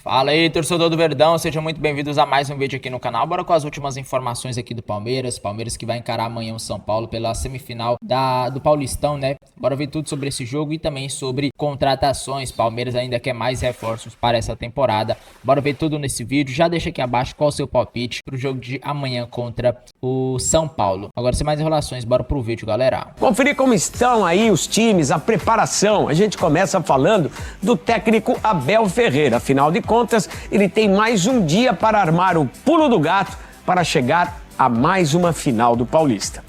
Fala aí, torcedor do Verdão, sejam muito bem-vindos a mais um vídeo aqui no canal. Bora com as últimas informações aqui do Palmeiras. Palmeiras que vai encarar amanhã o São Paulo pela semifinal do Paulistão, né? Bora ver tudo sobre esse jogo e também sobre contratações. Palmeiras ainda quer mais reforços para essa temporada. Bora ver tudo nesse vídeo. Já deixa aqui abaixo qual o seu palpite pro jogo de amanhã contra o São Paulo. Agora, sem mais enrolações, bora pro vídeo, galera. Conferir como estão aí os times, a preparação. A gente começa falando do técnico Abel Ferreira. Afinal de contas, ele tem mais um dia para armar o pulo do gato para chegar a mais uma final do Paulista.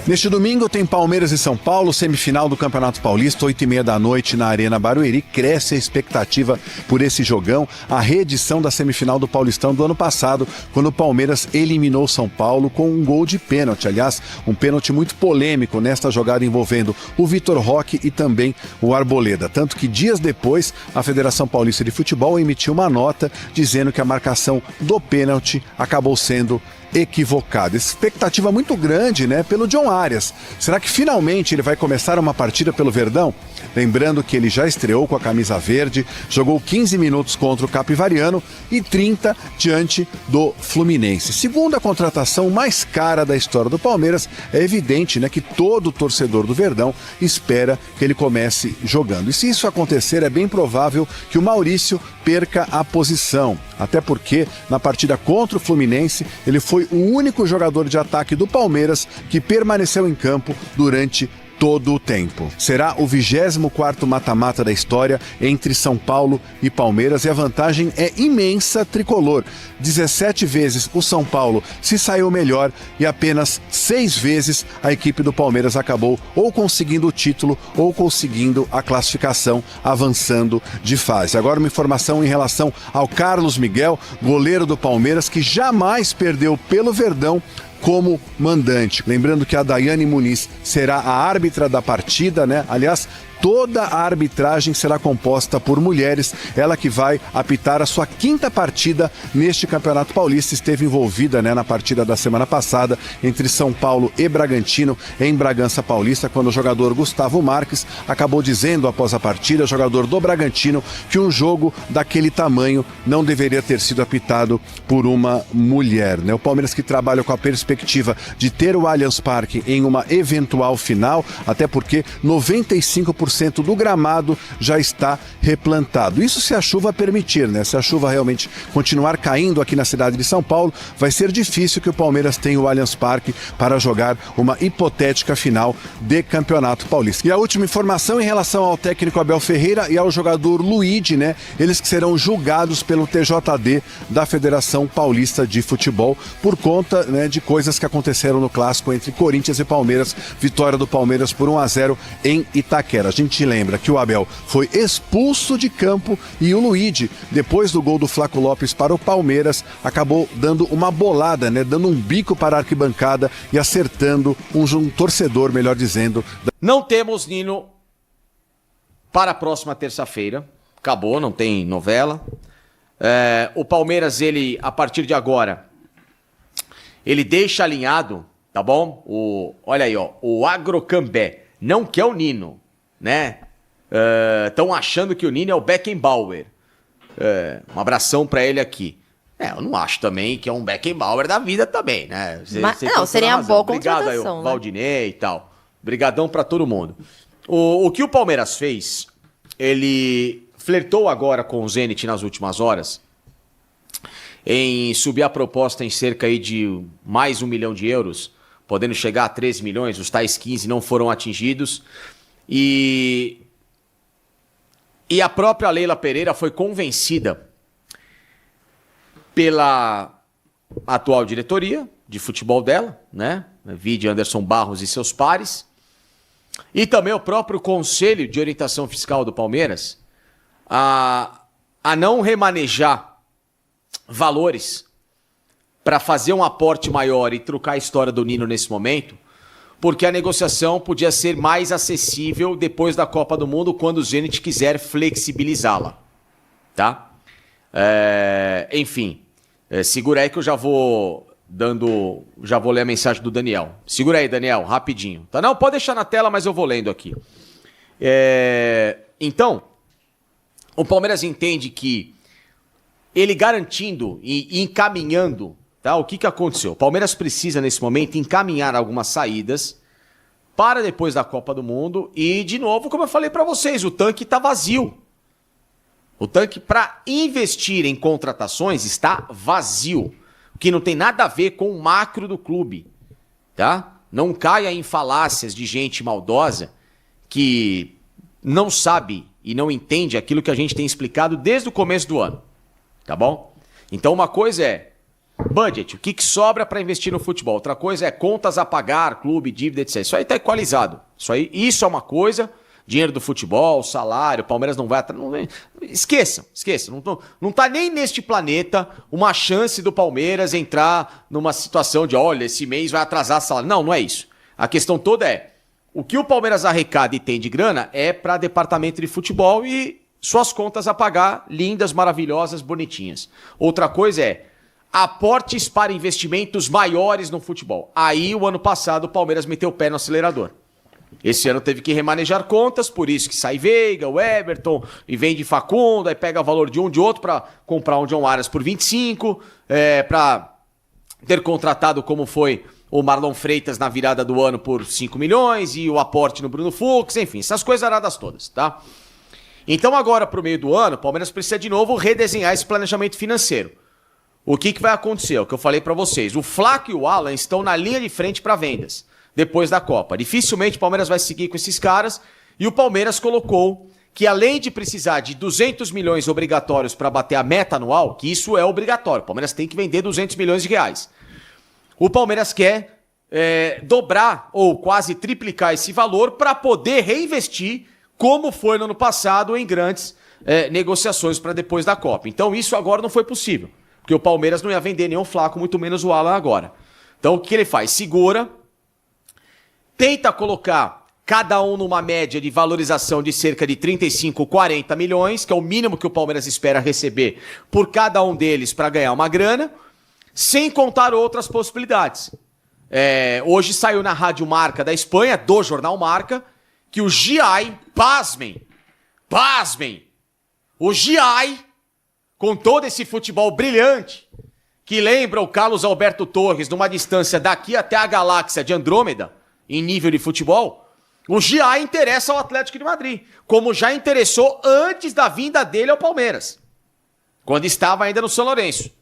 Neste domingo tem Palmeiras e São Paulo, semifinal do Campeonato Paulista, 8h30 da noite na Arena Barueri. Cresce a expectativa por esse jogão, a reedição da semifinal do Paulistão do ano passado, quando o Palmeiras eliminou o São Paulo com um gol de pênalti. Aliás, um pênalti muito polêmico nesta jogada envolvendo o Vitor Roque e também o Arboleda. Tanto que dias depois, a Federação Paulista de Futebol emitiu uma nota dizendo que a marcação do pênalti acabou sendo equivocado. Expectativa muito grande, né, pelo John Arias. Será que finalmente ele vai começar uma partida pelo Verdão? Lembrando que ele já estreou com a camisa verde, jogou 15 minutos contra o Capivariano e 30 diante do Fluminense. Segunda contratação mais cara da história do Palmeiras, é evidente, né, que todo torcedor do Verdão espera que ele comece jogando. E se isso acontecer, é bem provável que o Maurício perca a posição. Até porque, na partida contra o Fluminense, ele foi o único jogador de ataque do Palmeiras que permaneceu em campo durante todo o tempo. Será o 24º mata-mata da história entre São Paulo e Palmeiras e a vantagem é imensa tricolor. 17 vezes o São Paulo se saiu melhor e apenas 6 vezes a equipe do Palmeiras acabou ou conseguindo o título ou conseguindo a classificação, avançando de fase. Agora uma informação em relação ao Carlos Miguel, goleiro do Palmeiras, que jamais perdeu pelo Verdão como mandante. Lembrando que a Daiane Muniz será a árbitra da partida, né? Aliás, toda a arbitragem será composta por mulheres, ela que vai apitar a sua 5ª partida neste Campeonato Paulista, esteve envolvida, né, na partida da semana passada entre São Paulo e Bragantino em Bragança Paulista, quando o jogador Gustavo Marques acabou dizendo após a partida, jogador do Bragantino, que um jogo daquele tamanho não deveria ter sido apitado por uma mulher, né? O Palmeiras que trabalha com a perspectiva de ter o Allianz Parque em uma eventual final, até porque 95% do gramado já está replantado. Isso se a chuva permitir, né? Se a chuva realmente continuar caindo aqui na cidade de São Paulo, vai ser difícil que o Palmeiras tenha o Allianz Parque para jogar uma hipotética final de Campeonato Paulista. E a última informação em relação ao técnico Abel Ferreira e ao jogador Luigi, né? Eles que serão julgados pelo TJD da Federação Paulista de Futebol por conta, né, de coisas que aconteceram no clássico entre Corinthians e Palmeiras, vitória do Palmeiras por 1-0 em Itaquera. A gente lembra que o Abel foi expulso de campo e o Luigi, depois do gol do Flaco Lopes para o Palmeiras, acabou dando uma bolada, né, dando um bico para a arquibancada e acertando um torcedor, melhor dizendo. Não temos Nino para a próxima terça-feira. Acabou, não tem novela. O Palmeiras, ele, a partir de agora, ele deixa alinhado, tá bom? Olha aí, ó, o Agrocambé não quer o Nino, né? Estão achando que o Nino é o Beckenbauer. Um abração pra ele aqui. Eu não acho também que é um Beckenbauer da vida também, né? Não, seria uma boa contratação. Obrigado aí, o Valdinei e tal. Obrigadão pra todo mundo. O que o Palmeiras fez, ele flertou agora com o Zenit nas últimas horas em subir a proposta em cerca aí de mais 1 milhão de euros, podendo chegar a 13 milhões, os tais 15 não foram atingidos. E a própria Leila Pereira foi convencida pela atual diretoria de futebol dela, né? Vide Anderson Barros e seus pares, e também o próprio Conselho de Orientação Fiscal do Palmeiras a não remanejar valores para fazer um aporte maior e trocar a história do Nino nesse momento, porque a negociação podia ser mais acessível depois da Copa do Mundo, quando o Zenit quiser flexibilizá-la, tá? Enfim, segura aí que eu já vou ler a mensagem do Daniel. Segura aí, Daniel, rapidinho. Tá? Não, pode deixar na tela, mas eu vou lendo aqui. Então, o Palmeiras entende que ele garantindo e encaminhando, tá? O que aconteceu? O Palmeiras precisa, nesse momento, encaminhar algumas saídas para depois da Copa do Mundo e, de novo, como eu falei para vocês, o tanque está vazio. O tanque para investir em contratações está vazio, o que não tem nada a ver com o macro do clube, tá? Não caia em falácias de gente maldosa que não sabe e não entende aquilo que a gente tem explicado desde o começo do ano, tá bom? Então uma coisa é budget, o que sobra para investir no futebol. Outra coisa é contas a pagar, clube, dívida, etc. Isso aí tá equalizado. Isso é uma coisa, dinheiro do futebol, salário, Palmeiras não vai... Esqueçam. Não tá nem neste planeta uma chance do Palmeiras entrar numa situação de, olha, esse mês vai atrasar salário. Não é isso. A questão toda é, o que o Palmeiras arrecada e tem de grana é para departamento de futebol e suas contas a pagar, lindas, maravilhosas, bonitinhas. Outra coisa é aportes para investimentos maiores no futebol. Aí, o ano passado, o Palmeiras meteu o pé no acelerador. Esse ano teve que remanejar contas, por isso que sai Veiga, o Everton, e vende Facundo, aí pega o valor de um de outro para comprar um John Arias por 25, para ter contratado como foi o Marlon Freitas na virada do ano por 5 milhões e o aporte no Bruno Fux, enfim, essas coisas aradas todas, tá? Então agora, pro meio do ano, o Palmeiras precisa de novo redesenhar esse planejamento financeiro. O que vai acontecer? O que eu falei para vocês. O Flaco e o Alan estão na linha de frente para vendas depois da Copa. Dificilmente o Palmeiras vai seguir com esses caras. E o Palmeiras colocou que, além de precisar de 200 milhões obrigatórios para bater a meta anual, que isso é obrigatório, o Palmeiras tem que vender 200 milhões de reais. O Palmeiras quer dobrar ou quase triplicar esse valor para poder reinvestir, como foi no ano passado, em grandes negociações para depois da Copa. Então isso agora não foi possível, porque o Palmeiras não ia vender nenhum Flaco, muito menos o Alan agora. Então o que ele faz? Segura, tenta colocar cada um numa média de valorização de cerca de 35, 40 milhões, que é o mínimo que o Palmeiras espera receber por cada um deles para ganhar uma grana, sem contar outras possibilidades. Hoje saiu na Rádio Marca da Espanha, do Jornal Marca, que o GI, pasmem, o GI, com todo esse futebol brilhante, que lembra o Carlos Alberto Torres numa distância daqui até a galáxia de Andrômeda, em nível de futebol, o GI interessa ao Atlético de Madrid, como já interessou antes da vinda dele ao Palmeiras, quando estava ainda no São Lourenço.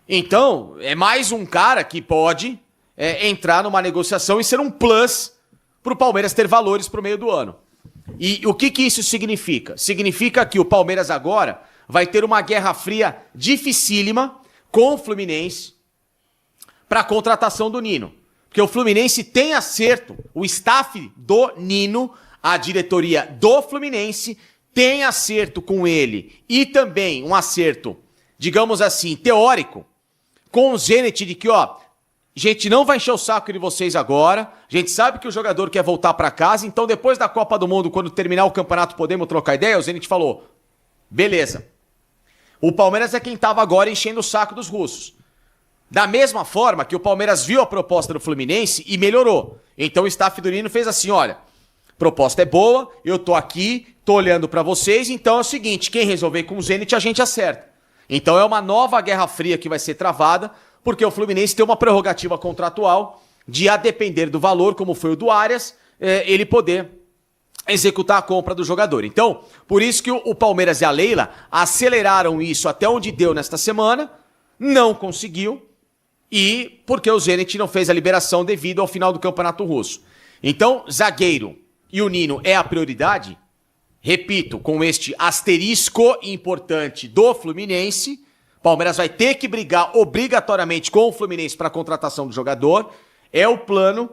Então, é mais um cara que pode entrar numa negociação e ser um plus para o Palmeiras ter valores para o meio do ano. E o que isso significa? Significa que o Palmeiras agora vai ter uma guerra fria dificílima com o Fluminense para a contratação do Nino. Porque o Fluminense tem acerto, o staff do Nino, a diretoria do Fluminense, tem acerto com ele. E também um acerto, digamos assim, teórico, com o Zenit de que, a gente não vai encher o saco de vocês agora, a gente sabe que o jogador quer voltar para casa, então depois da Copa do Mundo, quando terminar o campeonato, podemos trocar ideia? O Zenit falou, beleza. O Palmeiras é quem estava agora enchendo o saco dos russos. Da mesma forma que o Palmeiras viu a proposta do Fluminense e melhorou. Então o staff do Nino fez assim, olha, proposta é boa, eu tô aqui, tô olhando para vocês, então é o seguinte, quem resolver com o Zenit a gente acerta. Então é uma nova guerra fria que vai ser travada, porque o Fluminense tem uma prerrogativa contratual de, a depender do valor, como foi o do Arias, ele poder executar a compra do jogador. Então, por isso que o Palmeiras e a Leila aceleraram isso até onde deu nesta semana, não conseguiu, e porque o Zenit não fez a liberação devido ao final do Campeonato Russo. Então, zagueiro e o Nino é a prioridade, repito, com este asterisco importante do Fluminense. Palmeiras vai ter que brigar obrigatoriamente com o Fluminense para a contratação do jogador. É o plano,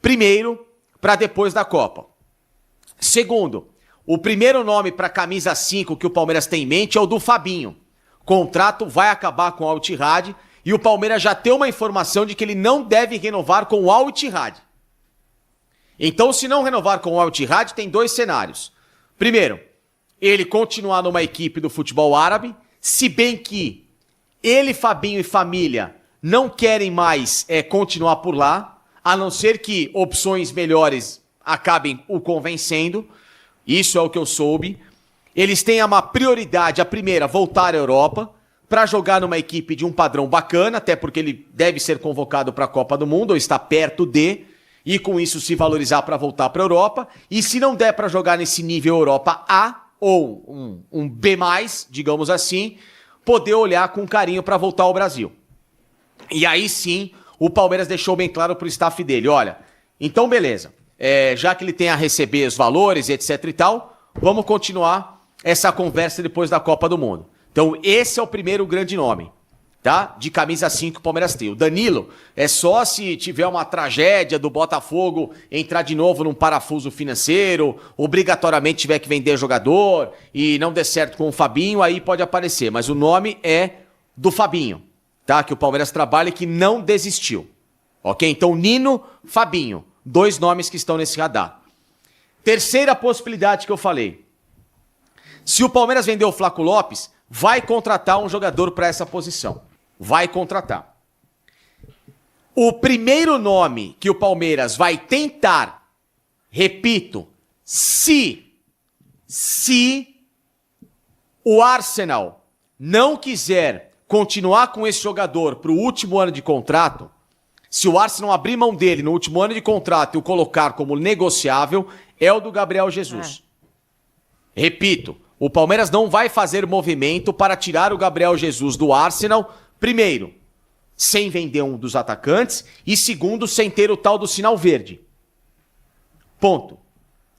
primeiro, para depois da Copa. Segundo, o primeiro nome para camisa 5 que o Palmeiras tem em mente é o do Fabinho. O contrato vai acabar com o Al Ittihad e o Palmeiras já tem uma informação de que ele não deve renovar com o Al Ittihad. Então, se não renovar com o Al Ittihad, tem dois cenários. Primeiro, ele continuar numa equipe do futebol árabe, se bem que ele, Fabinho e família não querem mais continuar por lá, a não ser que opções melhores acabem o convencendo. Isso é o que eu soube. Eles têm uma prioridade, a primeira, voltar à Europa, para jogar numa equipe de um padrão bacana, até porque ele deve ser convocado para a Copa do Mundo, ou está perto de, e com isso se valorizar para voltar para a Europa. E se não der para jogar nesse nível Europa A, ou um B+, digamos assim, poder olhar com carinho para voltar ao Brasil. E aí sim, o Palmeiras deixou bem claro pro staff dele, olha, então beleza, já que ele tem a receber os valores, etc e tal, vamos continuar essa conversa depois da Copa do Mundo. Então esse é o primeiro grande nome, tá? De camisa 5 que o Palmeiras tem. O Danilo é só se tiver uma tragédia do Botafogo entrar de novo num parafuso financeiro, obrigatoriamente tiver que vender jogador e não der certo com o Fabinho, aí pode aparecer. Mas o nome é do Fabinho, tá? Que o Palmeiras trabalha e que não desistiu. Ok? Então Nino, Fabinho. 2 nomes que estão nesse radar. Terceira possibilidade que eu falei. Se o Palmeiras vender o Flaco Lopes, vai contratar um jogador para essa posição. Vai contratar. O primeiro nome que o Palmeiras vai tentar, repito, se o Arsenal não quiser continuar com esse jogador para o último ano de contrato, se o Arsenal abrir mão dele no último ano de contrato e o colocar como negociável, é o do Gabriel Jesus. Repito, o Palmeiras não vai fazer movimento para tirar o Gabriel Jesus do Arsenal, primeiro, sem vender um dos atacantes, e segundo, sem ter o tal do sinal verde. Ponto.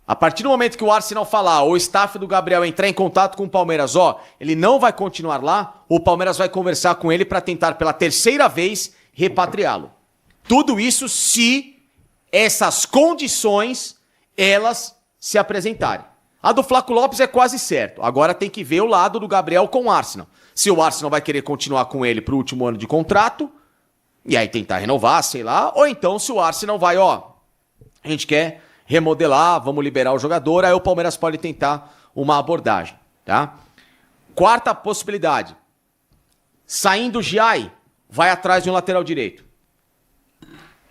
A partir do momento que o Arsenal falar, ou o staff do Gabriel entrar em contato com o Palmeiras, ele não vai continuar lá, o Palmeiras vai conversar com ele para tentar pela terceira vez repatriá-lo. Tudo isso se essas condições, elas se apresentarem. A do Flaco Lopes é quase certo. Agora tem que ver o lado do Gabriel com o Arsenal. Se o Arsenal vai querer continuar com ele pro último ano de contrato, e aí tentar renovar, sei lá, ou então se o Arsenal vai, a gente quer remodelar, vamos liberar o jogador, aí o Palmeiras pode tentar uma abordagem, tá? Quarta possibilidade. Saindo o Giai, vai atrás de um lateral direito.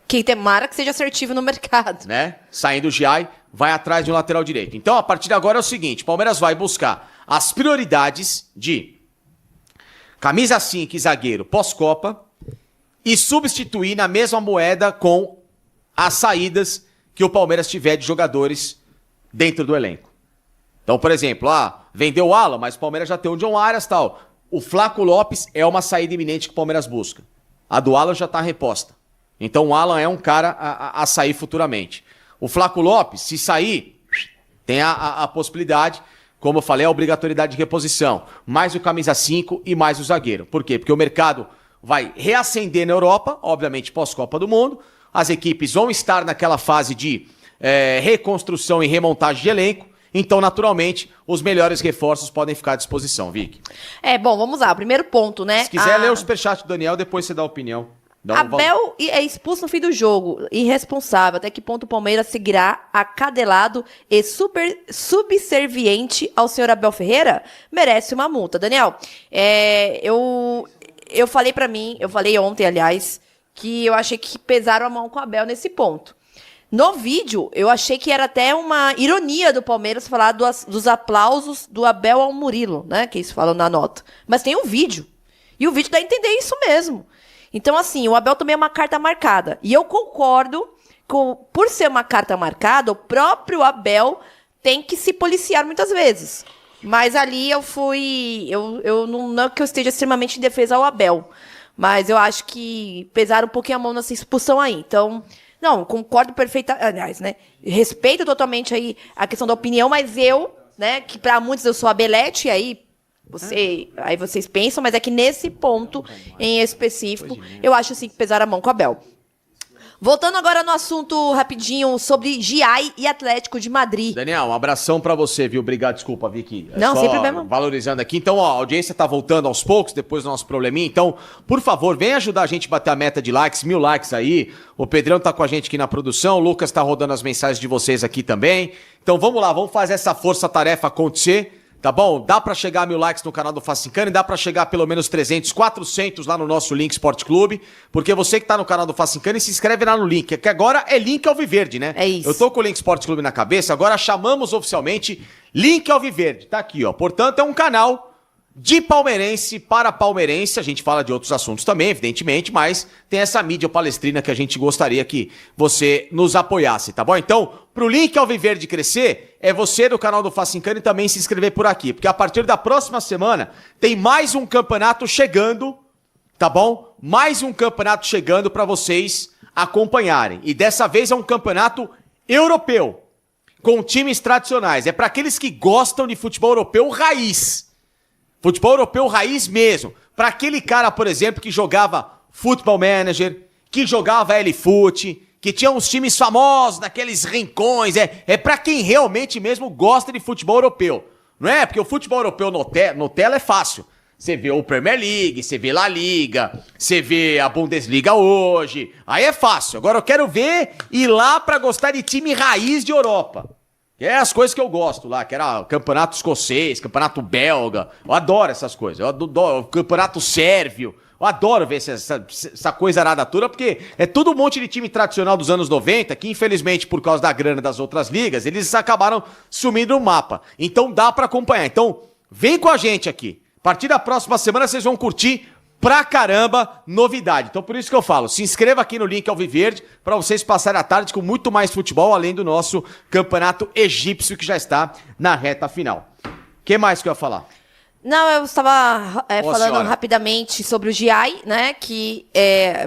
Que tomara que seja assertivo no mercado. Né? Saindo o Giai, vai atrás de um lateral direito. Então, a partir de agora é o seguinte, o Palmeiras vai buscar as prioridades de camisa 5 e zagueiro pós-Copa e substituir na mesma moeda com as saídas que o Palmeiras tiver de jogadores dentro do elenco. Então, por exemplo, vendeu o Alan, mas o Palmeiras já tem o John Arias e tal. O Flaco Lopes é uma saída iminente que o Palmeiras busca. A do Alan já está reposta. Então o Alan é um cara a sair futuramente. O Flaco Lopes, se sair, tem a possibilidade, como eu falei, a obrigatoriedade de reposição. Mais o camisa 5 e mais o zagueiro. Por quê? Porque o mercado vai reacender na Europa, obviamente pós-Copa do Mundo. As equipes vão estar naquela fase de reconstrução e remontagem de elenco. Então, naturalmente, os melhores reforços podem ficar à disposição, Vicky. Bom, vamos lá. Primeiro ponto, né? Se quiser ler o superchat do Daniel, depois você dá a opinião. Abel é expulso no fim do jogo, irresponsável. Até que ponto o Palmeiras seguirá acadelado e subserviente ao senhor Abel Ferreira? Merece uma multa. Daniel, eu falei ontem, aliás, que eu achei que pesaram a mão com o Abel nesse ponto. No vídeo, eu achei que era até uma ironia do Palmeiras falar dos aplausos do Abel ao Murilo, né? Que eles falam na nota. Mas tem um vídeo. E o vídeo dá a entender isso mesmo. Então, assim, o Abel também é uma carta marcada. E eu concordo por ser uma carta marcada, o próprio Abel tem que se policiar muitas vezes. Mas ali eu não é que eu esteja extremamente em defesa ao Abel. Mas eu acho que pesaram um pouquinho a mão nessa expulsão aí. Então, não, concordo perfeitamente. Aliás, né? Respeito totalmente aí a questão da opinião, mas eu, né, que para muitos eu sou a Belete, aí vocês pensam, mas é que nesse ponto em específico, eu acho assim que pesaram a mão com o Abel. Voltando agora no assunto rapidinho sobre Giai e Atlético de Madrid. Daniel, um abração pra você, viu? Obrigado, desculpa, Vicky. Não, sem problema. Valorizando aqui. Então, a audiência tá voltando aos poucos, depois do nosso probleminha. Então, por favor, vem ajudar a gente a bater a meta de likes, 1000 likes aí. O Pedrão tá com a gente aqui na produção, o Lucas tá rodando as mensagens de vocês aqui também. Então, vamos lá, vamos fazer essa força-tarefa acontecer. Tá bom? Dá pra chegar a 1000 likes no canal do Facincani, dá pra chegar a pelo menos 300, 400 lá no nosso Link Sport Clube, porque você que tá no canal do Facincani, se inscreve lá no link, que agora é Link Alviverde, né? É isso. Eu tô com o Link Sport Clube na cabeça, agora chamamos oficialmente Link Alviverde, tá aqui, ó. Portanto, é um canal de palmeirense para palmeirense. A gente fala de outros assuntos também, evidentemente, mas tem essa mídia palestrina que a gente gostaria que você nos apoiasse, tá bom? Então, pro link Alviverde crescer, é você do canal do Facincani também se inscrever por aqui, porque a partir da próxima semana tem mais um campeonato chegando, tá bom? Mais um campeonato chegando para vocês acompanharem. E dessa vez é um campeonato europeu, com times tradicionais. É para aqueles que gostam de futebol europeu raiz. Futebol europeu raiz mesmo. Para aquele cara, por exemplo, que jogava Football Manager, que jogava L-Foot, que tinha uns times famosos naqueles rincões. É para quem realmente mesmo gosta de futebol europeu. Não é? Porque o futebol europeu no tela é fácil. Você vê o Premier League, você vê La Liga, você vê a Bundesliga hoje. Aí é fácil. Agora eu quero ver ir lá pra gostar de time raiz de Europa. Que é as coisas que eu gosto lá, que era campeonato escocês, campeonato belga. Eu adoro essas coisas. Eu adoro campeonato sérvio. Eu adoro ver essa coisa arada toda, porque é tudo um monte de time tradicional dos anos 90, que infelizmente por causa da grana das outras ligas, eles acabaram sumindo no mapa. Então dá pra acompanhar. Então vem com a gente aqui. A partir da próxima semana vocês vão curtir pra caramba novidade. Então por isso que eu falo, se inscreva aqui no link Alviverde para vocês passarem a tarde com muito mais futebol, além do nosso campeonato egípcio que já está na reta final. O que mais que eu ia falar? Não, eu estava falando senhora. rapidamente sobre o Giai, né? Que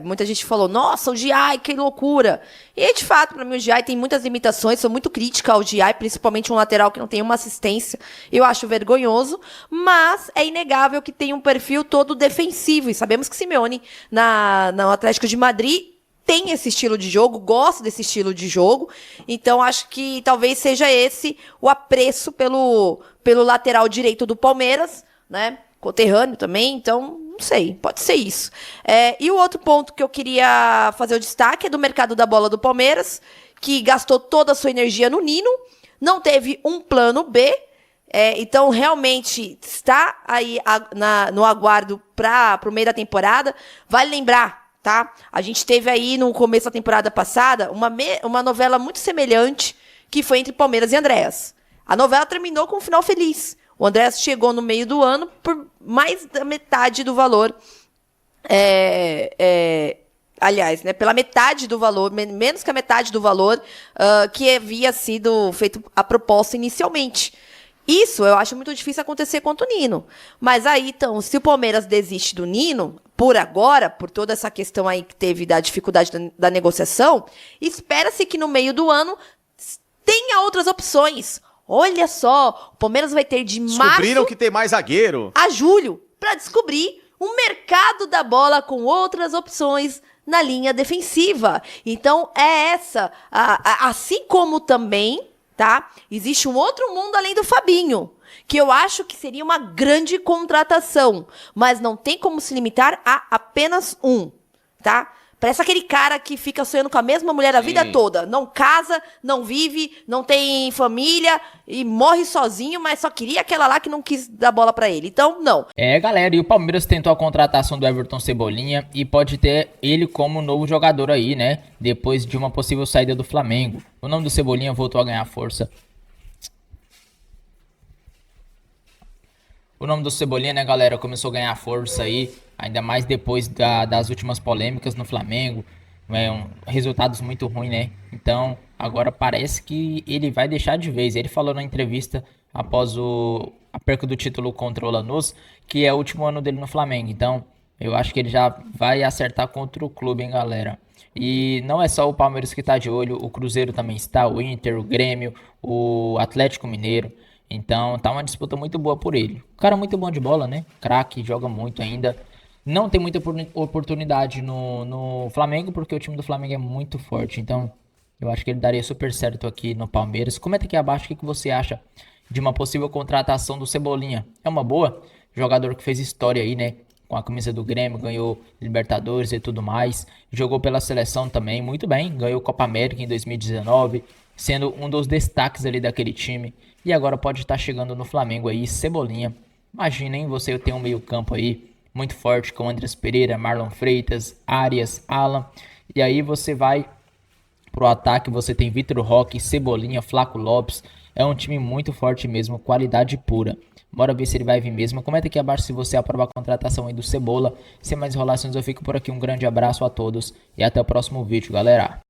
muita gente falou, nossa, o Giai, que loucura. E, de fato, para mim, o Giai tem muitas limitações. Sou muito crítica ao Giai, principalmente um lateral que não tem uma assistência. Eu acho vergonhoso. Mas é inegável que tem um perfil todo defensivo. E sabemos que Simeone, no Atlético de Madrid, tem esse estilo de jogo, gosta desse estilo de jogo. Então, acho que talvez seja esse o apreço pelo lateral direito do Palmeiras, né? Conterrâneo também, então, não sei, pode ser isso. E o outro ponto que eu queria fazer o destaque é do mercado da bola do Palmeiras, que gastou toda a sua energia no Nino, não teve um plano B, então realmente está aí no aguardo para o meio da temporada. Vale lembrar, tá? A gente teve aí no começo da temporada passada uma novela muito semelhante que foi entre Palmeiras e Andréas. A novela terminou com um final feliz. O Andréas chegou no meio do ano por mais da metade do valor. Aliás, né, pela metade do valor, menos que a metade do valor que havia sido feito a proposta inicialmente. Isso eu acho muito difícil acontecer contra o Nino. Mas aí, então, se o Palmeiras desiste do Nino, por agora, por toda essa questão aí que teve da dificuldade da negociação, espera-se que no meio do ano tenha outras opções. Olha só, o Palmeiras vai ter de Descobriram março que tem mais zagueiro. a julho para descobrir um mercado da bola com outras opções na linha defensiva. Então, assim como também, tá? Existe um outro mundo além do Fabinho, que eu acho que seria uma grande contratação, mas não tem como se limitar a apenas um, tá? Parece aquele cara que fica sonhando com a mesma mulher a vida toda. Não casa, não vive, não tem família e morre sozinho, mas só queria aquela lá que não quis dar bola pra ele. Então, não. Galera, e o Palmeiras tentou a contratação do Everton Cebolinha e pode ter ele como novo jogador aí, né? Depois de uma possível saída do Flamengo. O nome do Cebolinha voltou a ganhar força. O nome do Cebolinha, né, galera, começou a ganhar força aí, ainda mais depois das últimas polêmicas no Flamengo, resultados muito ruins, né? Então, agora parece que ele vai deixar de vez. Ele falou na entrevista após a perca do título contra o Lanús, que é o último ano dele no Flamengo. Então, eu acho que ele já vai acertar contra o clube, hein, galera? E não é só o Palmeiras que tá de olho, o Cruzeiro também está, o Inter, o Grêmio, o Atlético Mineiro. Então tá uma disputa muito boa por ele. O cara é muito bom de bola, né? Craque, joga muito ainda. Não tem muita oportunidade no Flamengo, porque o time do Flamengo é muito forte. Então eu acho que ele daria super certo aqui no Palmeiras. Comenta aqui abaixo o que você acha de uma possível contratação do Cebolinha. É uma boa? Jogador que fez história aí, né? Com a camisa do Grêmio, ganhou Libertadores e tudo mais. Jogou pela seleção também, muito bem. Ganhou Copa América em 2019, sendo um dos destaques ali daquele time. E agora pode estar chegando no Flamengo aí, Cebolinha. Imagina, hein, você tem um meio campo aí muito forte com Andrés Pereira, Marlon Freitas, Arias, Alan. E aí você vai pro ataque, você tem Vitor Roque, Cebolinha, Flaco Lopes. É um time muito forte mesmo, qualidade pura. Bora ver se ele vai vir mesmo. Comenta aqui abaixo se você aprova a contratação aí do Cebola. Sem mais enrolações, eu fico por aqui. Um grande abraço a todos e até o próximo vídeo, galera.